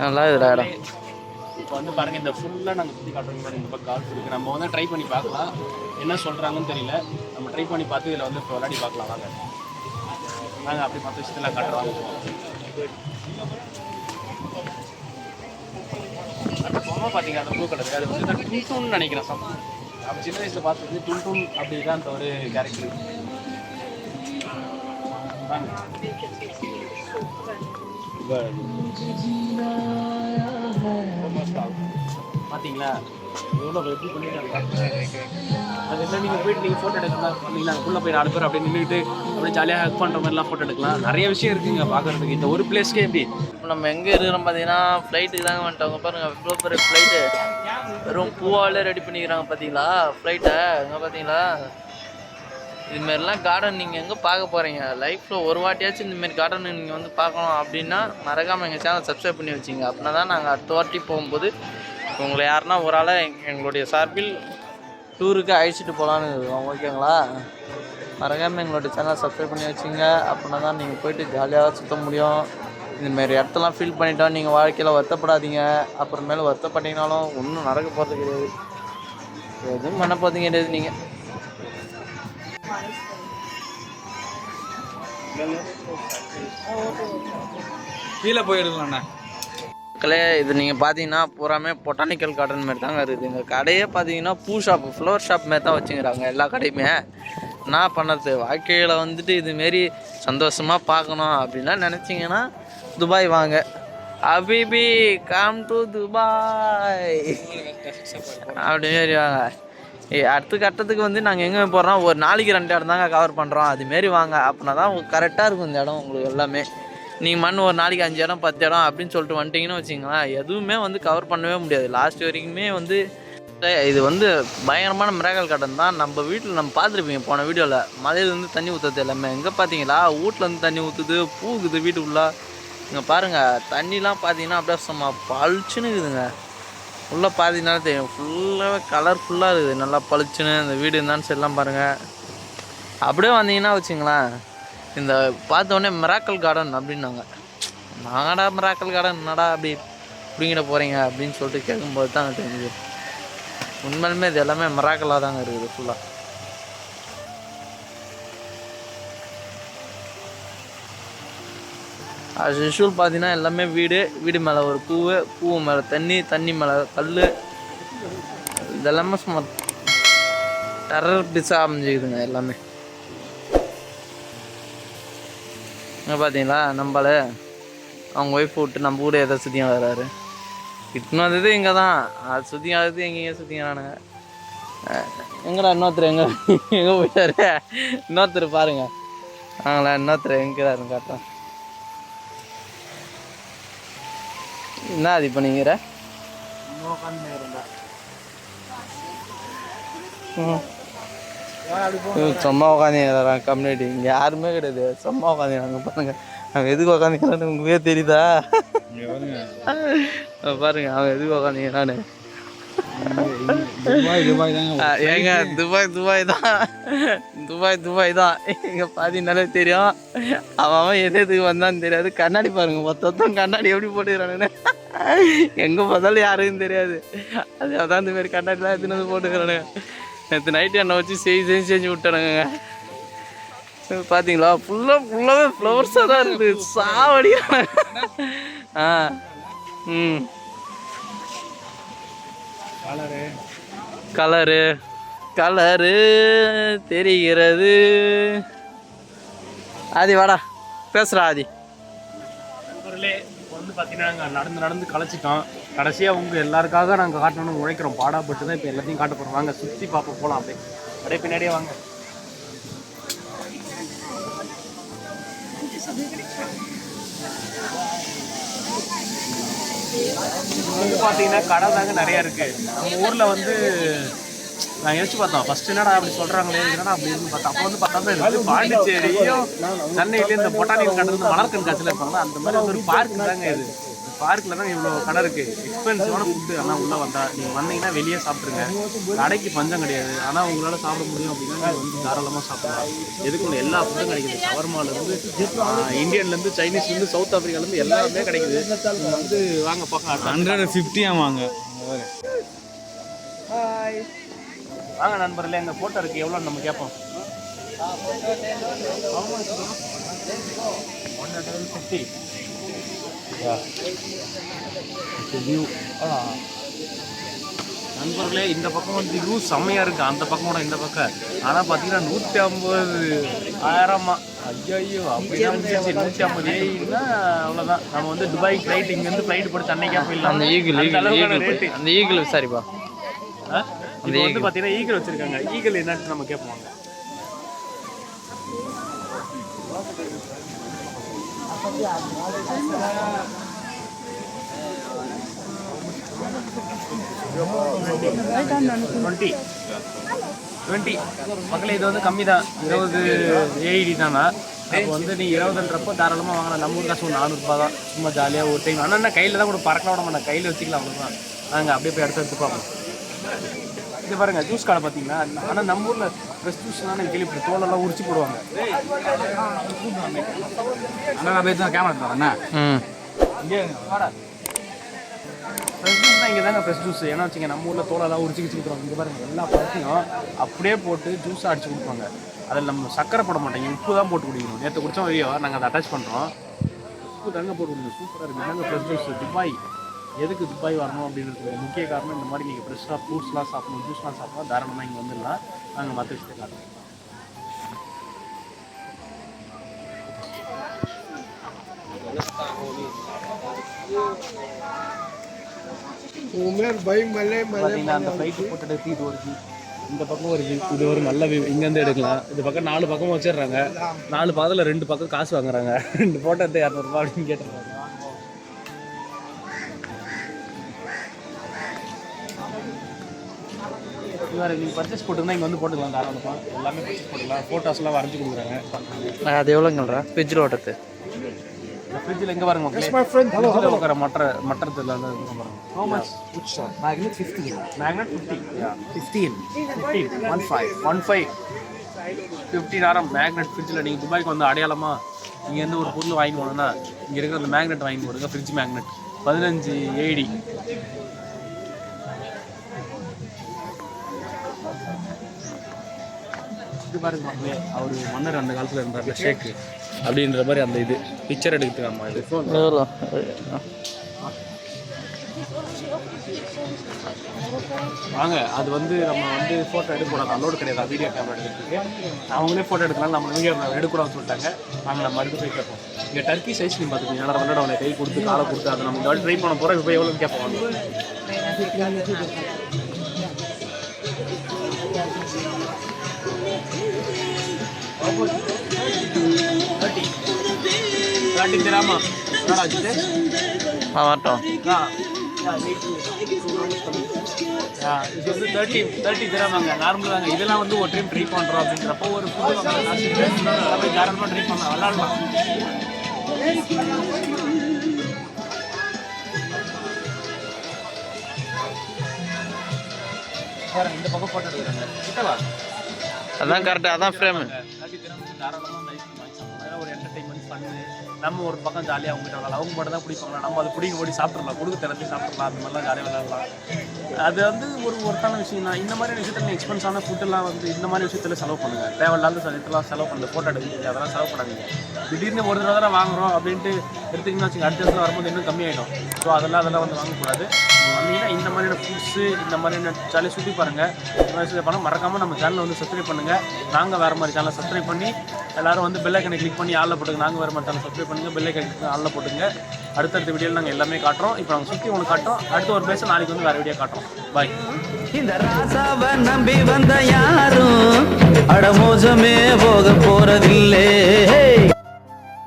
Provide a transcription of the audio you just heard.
நல்லா இருக்குடா இடம். இப்போ வந்து பாருங்கள், இந்த ஃபுல்லாக நாங்கள் சுற்றி காட்டுறோம். பாருங்க, இந்த பக்கம் கால்ஸ் இருக்குது. நம்ம வந்து ட்ரை பண்ணி பார்க்கலாம், என்ன சொல்கிறாங்கன்னு தெரியல. நம்ம ட்ரை பண்ணி பார்த்து இதில் வந்து இப்போ விளையாடி பார்க்கலாம். வாங்க நாங்கள் அப்படி மற்ற விஷயத்தெல்லாம் காட்டுறோம். அந்த பொம்மை பார்த்தீங்க, அந்த ப்ளூ கலர், அது வந்து டுன்டுன்னு நினைக்கிறேன். நம்ம சின்ன வயசில் பார்த்தது டுன்டுன் அப்படி தான் அந்த ஒரு கேரக்டர். பார்த்தீங்களா எவ்வளோ எப்படி பண்ணிட்டாங்க. அது என்ன, நீங்கள் போயிட்டு நீங்கள் ஃபோட்டோ எடுக்கலாம் பண்ணீங்களா, உள்ளே போய் 4 பேர் அப்படியே நின்றுட்டு அப்படியே ஜாலியாக ஹெல்ப் பண்ணுற மாதிரிலாம் ஃபோட்டோ எடுக்கலாம். நிறைய விஷயம் இருக்குங்க பார்க்குறதுக்கு. இந்த ஒரு பிளேஸ்க்கே எப்படி இப்போ நம்ம எங்கே இருக்கிறோம் பார்த்தீங்கன்னா, ஃப்ளைட்டுக்கு தாங்க வந்துட்டவங்க. பாருங்கள் இவ்வளோ பெரிய ஃப்ளைட்டு வெறும் பூவாலே ரெடி பண்ணிக்கிறாங்க பார்த்தீங்களா ஃப்ளைட்டை. எங்கே பார்த்தீங்களா, இதுமாரிலாம் கார்டன் நீங்கள் எங்கே பார்க்க போகிறீங்க? லைஃப்பில் ஒரு வாட்டியாச்சும் இந்தமாரி கார்டன் நீங்கள் வந்து பார்க்கணும் அப்படின்னா மறக்காமல் எங்கள் சேனல் சப்ஸ்கிரைப் பண்ணி வச்சிங்க. அப்படின்னா தான் நாங்கள் அடுத்த வாட்டி போகும்போது உங்களை யாருன்னா ஒரு ஆளை எங்களுடைய சார்பில் டூருக்கு அழைச்சிட்டு போகலான்னு இருக்கோம். ஓகேங்களா? மறக்காமல் எங்களுடைய சேனலை சப்ஸ்கிரைப் பண்ணி வச்சிங்க. அப்படின்னா தான் நீங்கள் போய்ட்டு ஜாலியாக சுற்ற முடியும். இந்தமாரி இடத்தெல்லாம் ஃபீல் பண்ணிட்டோம் நீங்கள் வாழ்க்கையில் வருத்தப்படாதீங்க. அப்புறமேல வருத்தப்பட்டீங்கனாலும் ஒன்றும் நடக்க போகிறது கிடையாது, எதுவும் பண்ண போகிறது கிடையாது. நீங்கள் கீழே போயிடலாம்ண்ணா. மக்களே, இது நீங்கள் பார்த்தீங்கன்னா பூராமே பொட்டானிக்கல் கார்டன் மாரி தாங்க இருக்குது. எங்கள் கடையே பார்த்தீங்கன்னா பூ ஷாப்பு, ஃப்ளவர் ஷாப் மாரி தான் வச்சுக்கிறாங்க எல்லா கடையுமே. என்ன பண்ணுறது, வாழ்க்கையில் வந்துட்டு இதுமாரி சந்தோஷமாக பார்க்கணும் அப்படின்னா நினச்சிங்கன்னா துபாய் வாங்க. அபிபி கம் டு துபாய் அப்படிமாரி வாங்க. அடுத்த கட்டத்துக்கு வந்து நாங்கள் எங்கே போகிறோம், ஒரு நாளைக்கு 2 இடம் தாங்க கவர் பண்ணுறோம். அதுமாரி வாங்க. அப்படின்னா தான் கரெக்டாக இருக்கும் இந்த இடம் உங்களுக்கு எல்லாமே. நீங்கள் ஒரு நாளைக்கு 5 இடம் 10 இடம் அப்படின்னு சொல்லிட்டு வந்துட்டிங்கன்னு வச்சிங்களேன், எதுவுமே வந்து கவர் பண்ணவே முடியாது. லாஸ்ட் வரைக்குமே வந்து இது வந்து பயங்கரமான மிராக்கல் கார்டன் தான். நம்ம வீட்டில் நம்ம பார்த்துருப்பீங்க போன வீடியோவில், மலையிலேருந்து தண்ணி ஊற்றுறது எல்லாமே. எங்கே பார்த்தீங்களா, வீட்டிலேருந்து தண்ணி ஊற்றுது, பூக்குது வீட்டுக்குள்ளே. இங்கே பாருங்கள், தண்ணிலாம் பார்த்தீங்கன்னா அப்படியே சும்மா பளிச்சுன்னு இருக்குதுங்க. உள்ளே பார்த்தீங்கன்னா தெரியும், ஃபுல்லாகவே கலர்ஃபுல்லாக இருக்குது, நல்லா பளிச்சுன்னு. இந்த வீடு இருந்தான்னு சொல்லலாம் பாருங்கள். அப்படியே வந்தீங்கன்னா வச்சுங்களேன், இந்த பார்த்தோன்னே மிராக்கல் கார்டன் அப்படின்னாங்க. நாங்கடா மிராக்கல் கார்டன் என்னடா அப்படி பிடிங்கிட போகிறீங்க அப்படின்னு சொல்லிட்டு கேட்கும்போது தான் தெரியுது, உண்மையிலுமே இது எல்லாமே மிராக்கலாக தாங்க இருக்குது ஃபுல்லாக. அது யூஷுவல் பார்த்தீங்கன்னா எல்லாமே வீடு மேலே ஒரு பூ மேலே தண்ணி மேலே கல், இதெல்லாமே சும்மா டெரர் பிஸாக அமைஞ்சிக்குதுங்க எல்லாமே. இங்கே பார்த்தீங்களா, நம்மள அவங்க ஒய்ஃப் விட்டு நம்ம கூட எதை சுற்றியும் வர்றாரு. இட்டுன்னு வந்தது இங்கே தான், அது சுற்றியும் ஆகுது, எங்கேயும் சுற்றிங்கிறானுங்க. எங்கடா இன்னொருத்தர் எங்கே போயிட்டாரு? இன்னொருத்தர் பாருங்க, ஆங்களா இன்னொருத்தர் எங்கிறாருன்னு காட்டுறேன். என்ன அது இப்போ நீங்கிற சும்மா உட்காந்துக்கிறான் கம்யூனிட்டி. இங்கே யாருமே கிடையாது, சும்மா உட்காந்துக்கிறாங்க. பாருங்க அவன் எதுக்கு உட்காந்துக்கிறான்னு உங்களுக்கே தெரியுதா? பாருங்க அவன் எதுக்கு உட்காந்துக்கிறான்னு. ஏங்க துபாய் தான். இங்கே பார்த்தீங்கன்னாலே தெரியும் அவன் எதுக்கு வந்தான்னு தெரியாது. கண்ணாடி பாருங்க, மொத்தம் கண்ணாடி எப்படி போட்டுக்கிறானுன்னு. எங்கே பார்த்தாலும் யாருக்கும் தெரியாது. அதான் இந்த மாதிரி கண்ணாடிலாம் எடுத்துன்னு வந்து போட்டுக்கிறானுங்க. நேற்று நைட்டு என்னை வச்சு செஞ்சு விட்டானுங்க. பார்த்தீங்களா, ஃபுல்லாகவே ஃப்ளவர்ஸாக தான் இருக்குது, சாவடிக்கிறாங்க. கலரு தெரிகிறது. ஆதி வாடா பேசுகிறா ஆதி. வந்து பார்த்தீங்கன்னா நாங்கள் நடந்து களைச்சிட்டோம். கடைசியாக உங்கள் எல்லாருக்காக நாங்கள் காட்டணும்னு உழைக்கிறோம், பாடாப்பட்டு தான் இப்போ எல்லாத்தையும் காட்ட போகிறோம். வாங்க சுற்றி பார்ப்போம், போகலாம். அப்படியே பின்னாடியே வாங்க. வந்து பார்த்தீங்கன்னா கடை தாங்க நிறையா இருக்குது. நம்ம ஊரில் வந்து நான் யோசிச்சு பார்த்தோம், ஃபர்ஸ்ட் என்னடா அப்படி சொல்கிறாங்களே, என்னடா அப்படி இருந்து பார்த்தா அப்போ வந்து பார்த்தா பாண்டிச்சேரியும் சென்னையிலேயும் இந்த பொட்டானிக்கல் கார்டன் மலர் கண்காட்சியில் இருப்பாங்களா, அந்த மாதிரி ஒரு பார்க் தாங்க இது. பார்க்கில் தான் இவ்வளோ கடை இருக்குது. எக்ஸ்பென்சிவான ஃபுட்டு. ஆனால் உள்ளே வந்தால் நீங்கள் வந்தீங்கன்னா வெளியே சாப்பிட்ருங்க. கடைக்கு பஞ்சம் கிடையாது. ஆனால் உங்களால் சாப்பிட முடியும் அப்படின்னா நீங்கள் வந்து தாராளமாக சாப்பிடலாம். எதுக்குள்ள எல்லா ஃபுட்டும் கிடைக்குது. ஷவர்மாலேருந்து இந்தியன்லேருந்து சைனீஸ்லேருந்து சவுத் ஆஃப்ரிக்காலேருந்து எல்லாமே கிடைக்குது. நீங்கள் வந்து வாங்க பார்க்க 150 வாங்க. வாங்க நண்பர்களே, எங்கள் ஃபோட்டோ இருக்குது எவ்வளோன்னு நம்ம கேட்போம். 150. வியூ நண்பர்களே, இந்த பக்கம் வந்து வியூ செம்மையாக இருக்குது. அந்த பக்கமோட இந்த பக்கம் ஆனால் பார்த்தீங்கன்னா 150 1000 ஐயோ அப்படியே 150 ஏன்னா அவ்வளோதான். நம்ம வந்து துபாய் ஃப்ளைட் இங்கேருந்து ஃப்ளைட் போட்டு சென்னைக்கே போயிடலாம். அந்த ஈகிள் விசாரிப்பா. இப்போ வந்து பார்த்தீங்கன்னா ஈகிள் வச்சுருக்காங்க. ஈகிள் என்னன்னு நம்ம கேட்போம். 20 மக்களே, இது வந்து கம்மி தான். 20 AED தானா. அப்போ வந்து நீ 20ன்றப்போ தாராளமாக வாங்கலாம். நம்ம ஊர் காசு 400 ரூபா தான். சும்மா ஜாலியாக ஒரு டைம். ஆனால் கையில் தான் கூட பறக்கலாம் விட மாட்டேன். கையில் வச்சுக்கலாம் அவ்வளோதான். நாங்கள் அப்படியே போய் எடுத்து பார்ப்போம். இது பாருங்க, ஜூஸ் கடை பார்த்தீங்கன்னா. ஆனால் நம்ம ஊரில் ஃப்ரெஷ் ஜூஸ்லாம் நான் கேள்வி தோலெல்லாம் உரிச்சு போடுவாங்க. அண்ணா போய் தான் கேமரா தரேண்ணா. இங்கே வாடா, ஃப்ரெஷ் ஜூஸ் தான். இங்கே தாங்க ஃப்ரெஷ் ஜூஸ். ஏன்னா வச்சுங்க, நம்ம ஊரில் தோலெல்லாம் உரிச்சு கொடுத்துருவாங்க. இங்கே பாருங்க, எல்லா பழத்தையும் அப்படியே போட்டு ஜூஸாக அடிச்சு கொடுப்பாங்க. அதில் நம்ம சக்கரை போட மாட்டோங்க, உப்பு தான் போட்டு குடிக்கணும். நேற்று குடித்தோம் வரையோ நாங்கள் அதை அட்டாச் பண்ணுறோம். உப்பு தாங்க போட்டு குடிக்கணும். சூப்பராக இருக்குது. நாங்கள் ஃப்ரெஷ் ஜூஸ். துபாய் எதுக்கு துபாய் வரணும் அப்படின்றதுக்கு முக்கிய காரணம் இந்த மாதிரி நீங்கள் ஃப்ரெஷ்ஷாக ஃப்ரூட்ஸ்லாம் சாப்பிடணும், ஜூஸ்லாம் சாப்பிடலாம். தாராளமாக இங்கே வந்துடலாம். நாங்கள் மற்ற விஷயத்தை காட்டுறோம். பார்த்தீங்கன்னா அந்த ஃப்ளைட்டு போட்டு எடுத்து இது வருது. இந்த பக்கம் வருது. இது ஒரு நல்ல வியூ. இங்கேருந்து எடுக்கலாம். இந்த பக்கம் 4 பக்கம் வச்சிடுறாங்க. 4 பக்கத்தில் 2 பக்கம் காசு வாங்குறாங்க. 2 ஃபோட்டோ எடுத்து 200 ரூபா அப்படின்னு கேட்டுருக்காங்க. நீங்கள் பர்ச்சேஸ் போட்டுருந்தா இங்கே வந்து போட்டுக்கலாம். தாராளமாக எல்லாமே பர்ச்சேஸ் போட்டுக்கலாம். ஃபோட்டோஸ்லாம் வரைஞ்சி கொடுக்குறாங்க. அது எவ்வளோங்கள்ரா ஃப்ரிட்ஜில் ஓட்டத்து? ஃப்ரிட்ஜில் எங்கே பாருங்க ஃப்ரிட்ஜில் உட்கார மட்டத்தில் How much? Which one? Magnet 50. Magnet 50. Yeah. 15. 15. 15 magnet ஃப்ரிட்ஜில். நீங்கள் துபாய்க்கு வந்து அடையாளமாக இங்கேருந்து ஒரு பொருள் வாங்கி போனோன்னா இங்கே இருக்கிற அந்த மேக்னெட் வாங்கி போடுங்க. Fridge magnet 15 AED. இது பாருங்க, அவர் மன்னர் அந்த காலத்தில் இருந்தார்ல, ஷேக்கு அப்படின்ற மாதிரி அந்த இது பிக்சர் எடுத்துக்காமா. இது வாங்க. அது வந்து நம்ம வந்து ஃபோட்டோ எடுக்கக்கூடாது, அலோடு கிடையாது. வீடியோ கேமரா எடுக்கிறதுக்கு அவங்களே ஃபோட்டோ எடுக்கலாம். நம்ம வீடியோ எடுக்கூடாதுன்னு சொல்லிட்டாங்க. நாங்கள் நம்ம அடுத்து போய் கேட்போம். இங்கே டர்க்கி சைஸ் நீ பார்த்துக்கோங்க. ஏன்னா விளையாட கை கொடுத்து காலை கொடுத்து அதை நம்ம இந்த ட்ரை பண்ண போகிறோம். இப்போ எவ்வளோன்னு கேட்போம். தெரியாமா வரட்டும். இது வந்து 30 தராங்க. நார்மல் தாங்க. இதெல்லாம் வந்து ஒரு டைம் ட்ரை பண்ணுறோம் அப்படின்றப்போ ஒரு ஃபுட்டு தாராளமாக ட்ரை பண்ணலாம், விளாடலாம். இந்த பக்கம் போட்டோ எடுக்கிறாங்க. கிட்டவா அதான் கரெக்டாக, அதான் ஃப்ரேமு. தாராளமாக ஒரு என்டர்டைன்மெண்ட் பண்ணு. நம்ம ஒரு பக்கம் ஜாலியாக அவங்ககிட்ட விளாடலாம். அவங்க மட்டும் தான் பிடிப்பாங்களா, நம்ம அதை பிடிக்க ஓடி சாப்பிட்றலாம், கொடுக்க திறந்து சாப்பிட்றலாம். அந்த மாதிரிலாம் ஜாலியாக விளாடலாம். அது வந்து ஒரு ஒருத்தான விஷயம் தான். இந்த மாதிரி விஷயத்தில் எக்ஸ்பென்ஸான ஃபுட்டெல்லாம் வந்து இந்த மாதிரி விஷயத்தில் செலவு பண்ணுங்கள். தேவையில்லாத இதெல்லாம் செலவு பண்ணுறது, ஃபோட்டோ எடுக்கிறது அதெல்லாம் செலவு பண்ணாதீங்க. திடீர்னு ஒரு தடவை வாங்குகிறோம் அப்படின்ட்டு எடுத்திங்கன்னா வச்சுங்க, அடுத்த வருஷம் வரும்போது இன்னும் கம்மியாகிடும். ஸோ அதெல்லாம் வந்து வாங்கக்கூடாது. வந்தீங்கன்னா இந்த மாதிரியான ஃபுட்ஸு, இந்த மாதிரியான ஜாலியாக சுற்றி பாருங்கள். பண்ண மறக்காமல் நம்ம சேனலை வந்து சப்ஸ்கிரைப் பண்ணுங்கள். நாங்கள் வேறு மாதிரி சேனலை சப்ஸ்கிரைப் பண்ணி எல்லோரும் வந்து பெல் ஐக்கனை கிளிக் பண்ணி ஆளில் போட்டுங்க. நாங்கள் வேறு மாதிரி சேனல் சப்ஸ்கிரைப் பண்ணுங்கள். பெல் ஐக்கனை ஆளில் போட்டுங்க. அடுத்தடுத்த வீடியோவில் நாங்கள் எல்லாமே காட்டுறோம். இப்போ நாங்கள் சுற்றி உங்களுக்கு காட்டுறோம். அடுத்த ஒரு பேச நாளைக்கு வந்து வேறு வீடியோ காட்டுறோம். பாய். இந்த ராசாவை நம்பி வந்த யாரும் அடமோசமே போக போறதில்லை.